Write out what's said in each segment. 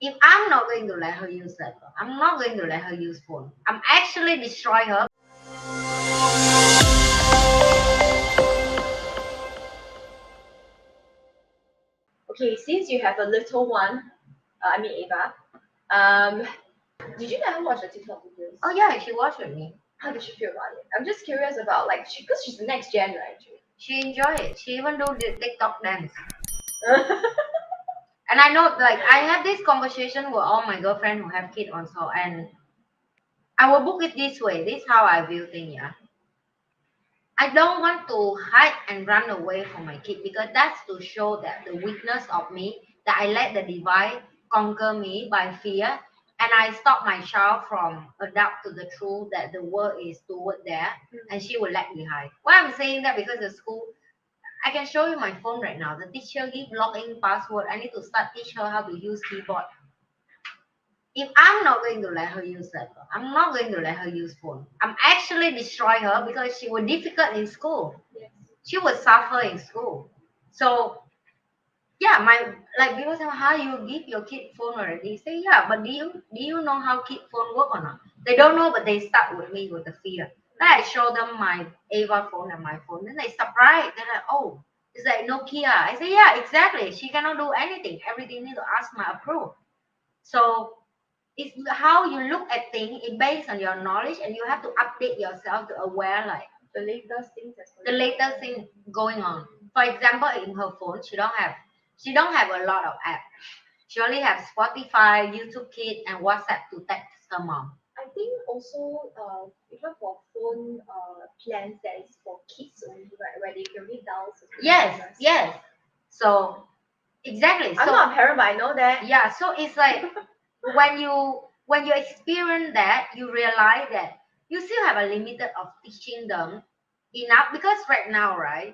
If I'm not going to let her use laptop, I'm not going to let her use phone. I'm actually destroy her. Okay, since you have a little one, I mean Ava, um, did you ever watch the TikTok videos? Oh yeah, she watched with me. How did she feel about it? I'm just curious about like because she's the next gen, right? She enjoyed it. She even do the TikTok dance. And I know, like, I have this conversation with all my girlfriends who have kids also, and I will book it this way. This is how I view things, yeah. I don't want to hide and run away from my kid because that's to show that the weakness of me, that I let the divide conquer me by fear, and I stop my child from adapt to the truth that the world is toward there, and she will lag behind. Why I'm saying that because the school, I can show you my phone right now. The teacher give login password. I need to start teach her how to use keyboard. If I'm not going to let her use laptop, I'm not going to let her use phone. I'm actually destroy her because she was difficult in school. Yes. She would suffer in school. So yeah, my like people say, how you give your kid phone already? Say yeah, but do you know how kid phone work or not? They don't know, but they start with me with the fear. Then I show them my Ava phone and my phone. Then they surprised. They're like, oh, it's like Nokia. I say yeah, exactly. She cannot do anything. Everything need to ask my approval. So it's how you look at things. It based on your knowledge, and you have to update yourself to aware like The latest things that's the latest thing going on. For example, in her phone, she don't have a lot of apps. She only has Spotify, YouTube Kids, and WhatsApp to text her mom. I think also even for phone plans that is for kids only, right, where they can only dial certain Yes, numbers. yes. So exactly. I'm So not a parent, but I know that. yeah. So it's like when you experience that, you realize that you still have a limited of teaching them enough because right now, right?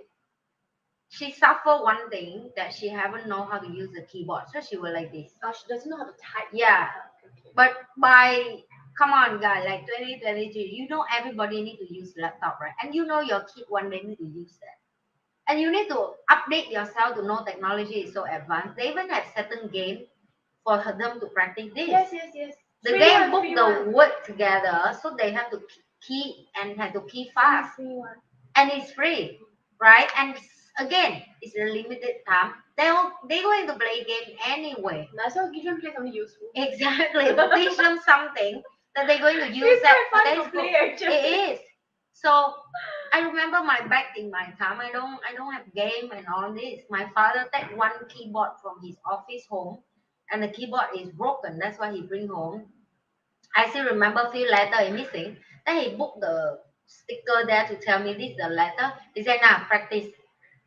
She suffer one thing that she haven't know how to use the keyboard, so she will like this. She doesn't know how to type. Yeah, Okay. but by come on, guys, like 2023, you know everybody need to use laptop, right? And you know your kid one day need to use that, and you need to update yourself to know technology is so advanced. They even have certain game for them to practice this. Yes, yes, yes. The Free game one, book free the one. word together, so they have to key and have to key fast, Free one. and it's free, right? And again, it's a limited time. They're going to play game anyway. Might as well give them play something useful. Exactly, to teach them something that they're going to use It's that quite for fun their to school. play actually. It is. So I remember my back in my time. I don't have game and all this. My father take one keyboard from his office home, and the keyboard is broken. That's why he bring home. I still remember few letter is missing. Then he booked the sticker there to tell me this is the letter. He said, "Nah, practice."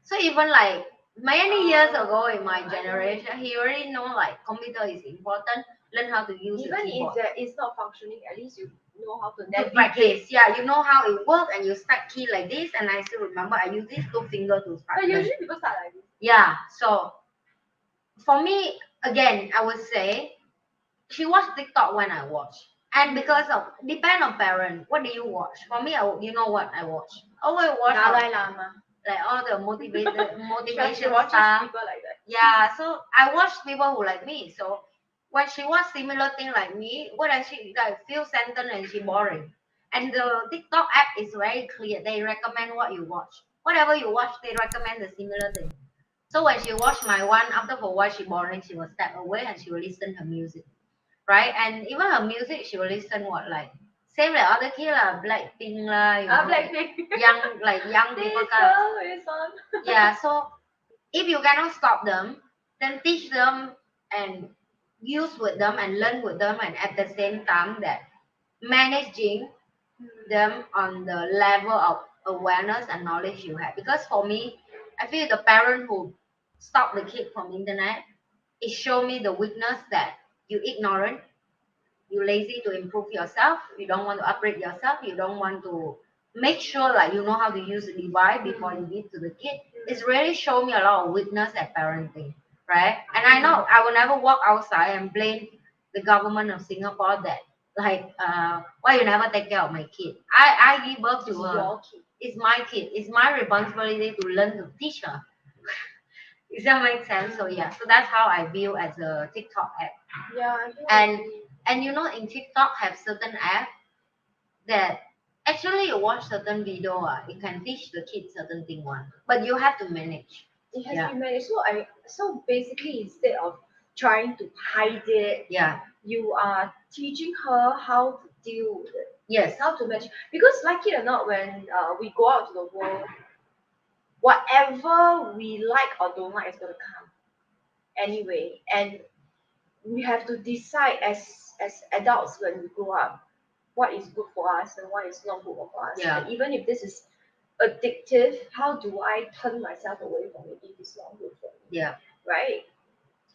So even like many years ago in my generation, he already know like computer is important. Learn how to use the Even keyboard. if it's not functioning, at least you know how to To navigate. practice, yeah, you know how it works, and you start key like this. And I still remember I use this two finger to start. But usually people start like this. Yeah. So for me, again, I would say she watched TikTok when I watch. And because of depend on parent, what do you watch? For me, you know what I watch? Oh, I watch Dalai Lama. like all the motivation She watches stuff. people like that. Yeah, so I watch people who like me. So when she watch similar thing like me, what does she like? Few sentence and she boring. And the TikTok app is very clear. They recommend what you watch. Whatever you watch, they recommend the similar thing. So when she watch my one, after for a while she boring, she will step away and she will listen her music, right? And even her music, she will listen what like same like other kid lah, Blackpink lah, Blackpink. young people This kind. girl is on. Yeah, so if you cannot stop them, then teach them and use with them and learn with them, and at the same time that managing them on the level of awareness and knowledge you have. Because for me, I feel the parent who stop the kid from internet, it show me the weakness that you ignorant, you lazy to improve yourself, you don't want to upgrade yourself, you don't want to make sure like you know how to use the device before you give to the kid. It's really show me a lot of weakness at parenting, right? And I know I will never walk outside and blame the government of Singapore that like why you never take care of my kid. I give birth to It's her. your kid. It's my kid. It's my responsibility to learn to teach her. Does that make sense? So yeah, so that's how I view as a TikTok app. Yeah, I do And agree. and you know in TikTok have certain app that actually you watch certain video, it can teach the kids certain thing one, but you have to manage. It has Yeah. to be managed. So basically instead of trying to hide it, Yeah. you are teaching her how to deal with it. Yes. How to manage. Because like it or not, when we go out to the world, whatever we like or don't like is gonna come anyway. And we have to decide as adults when we grow up what is good for us and what is not good for us. Yeah. And even if this is addictive, how do I turn myself away from it if it's not good for me? Yeah. Right?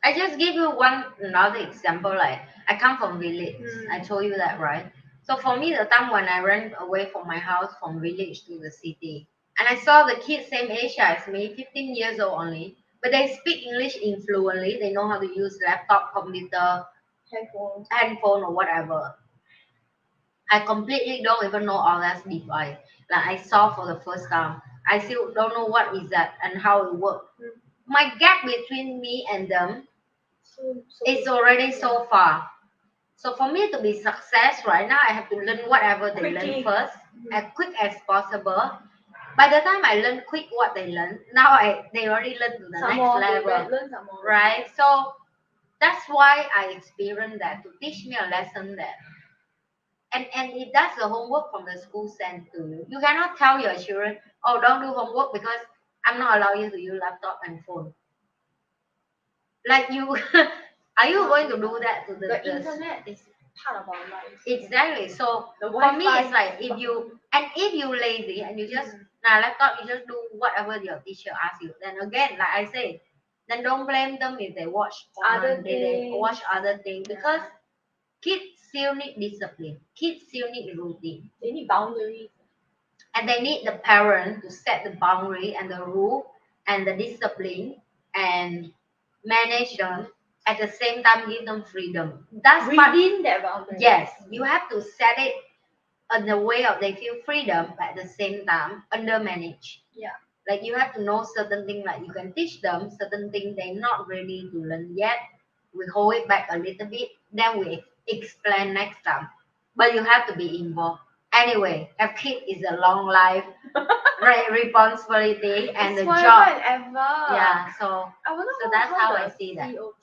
I just give you one another example. Like I come from village. I Mm. told you that, right? So for me, the time when I ran away from my house from village to the city, and I saw the kids same age as me, 15 years old only, but they speak English fluently. They know how to use laptop, computer, handphone, or whatever. I completely don't even know all that device. Like I saw for the first time. I still don't know what is that and how it works. Mm. My gap between me and them So is already so far. So for me to be success right now, I have to learn whatever they quickly. learn first, Mhm. as quick as possible. By the time I learn quick what they learn, now they already learn to the Some next more, level, learn some more. right? So that's why I experienced that to teach me a lesson that, and if that's the homework from the school sent to you, you cannot tell your children, oh, don't do homework because I'm not allowing you to use laptop and phone. Like you, are you going to do that to The internet is part of our lives. Exactly. So The for me, Wi-Fi. it's like if you lazy and you just now laptop, you just do whatever your teacher asks you. Then again, like I say, then don't blame them if they watch Other porn, they things. watch other things because kids still need discipline. Kids still need routine, They need boundaries. and they need the parent to set the boundary and the rule and the discipline and manage them. At the same time, give them freedom. That's part. Within that boundary. Yes, you have to set it in the way of they feel freedom, but at the same time under manage. Yeah. Like you have to know certain things, like you can teach them certain things they're not ready to learn yet. We hold it back a little bit, then we explain next time. But you have to be involved. Anyway, a kid is a long life responsibility and It's the forever job. and ever. Yeah, so I wonder so that's how how I the see that. CEO